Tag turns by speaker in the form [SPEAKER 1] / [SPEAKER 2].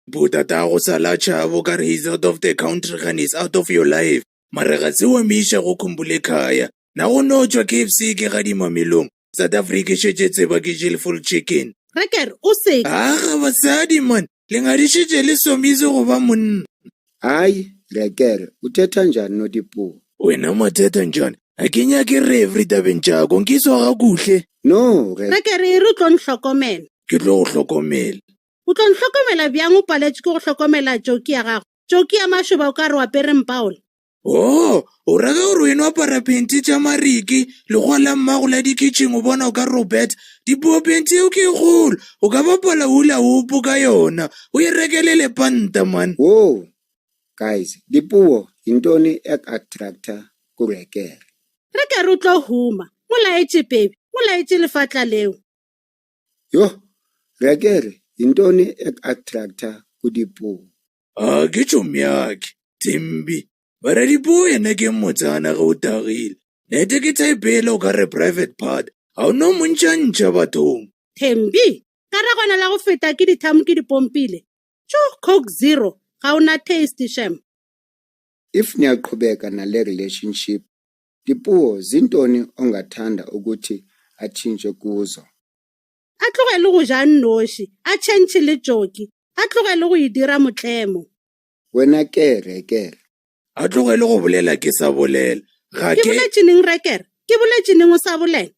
[SPEAKER 1] Botata go sala chabo ka re he's out of the country and he's out of your life. Mara ga se wa misha go khumbule khaya. Na go no tswa KFC ke ga di mamelong. South Africa shetse ba ke jele full chicken.
[SPEAKER 2] Reker, o se.
[SPEAKER 1] Ga basadi man, le ngadishije le somize go ba monna.
[SPEAKER 3] Hayi, Reker, uthetha njani noDipuo?
[SPEAKER 1] Wena mathetha njani? Akinya ke re every tabeng tjako nkiswa ga kuhle.
[SPEAKER 3] No,
[SPEAKER 2] Reker, e re tlo nhlokomela.
[SPEAKER 1] Ke tlo go hlokomela.
[SPEAKER 2] O tlo nhlokomela bjang o paletse ke go hlokomela joki ya gago. Joki ya mashoba o ka re wa pere mpaola.
[SPEAKER 1] Oh, o raka gore wena wa para penti tša mariki le go la mmago la dikitchen o bona o ka Robert Dipuo penti eo ke e golo o ka bapala hula hoop ka yona o e rekele lepanta man.
[SPEAKER 3] Whoa, guys, Dipuo yintoni ek-attractor kuReker?
[SPEAKER 2] Reker o tlo huma. Molaetse baby, molaetse lefatla leo.
[SPEAKER 3] Yo, Reker yintoni ek-attractor kuDipuo?
[SPEAKER 1] Ke tšhomi yake Timbi bara Dipuo yena ke mmotsana ge o tagile nete ke tsaipela o ka re private part ga o no montšantšha bathong.
[SPEAKER 2] Thembi, ka ra gona la go feta ke dithamo ke dipompile. Tjo, Coke Zero, ga una taste shem.
[SPEAKER 3] If niyaqhubeka nale relationship, Dipuo zintoni ongathanda ukuthi atshintshe kuzo?
[SPEAKER 2] A tlogele go ja nnoši, a tšhentšhe le joki, a tlogele go e dira motlemo.
[SPEAKER 3] Wena ke Reker.
[SPEAKER 1] A tlogele go bolela ke sa bolela ga
[SPEAKER 2] Ke boletše neng Reker? Ke boletše neng o sa bolela?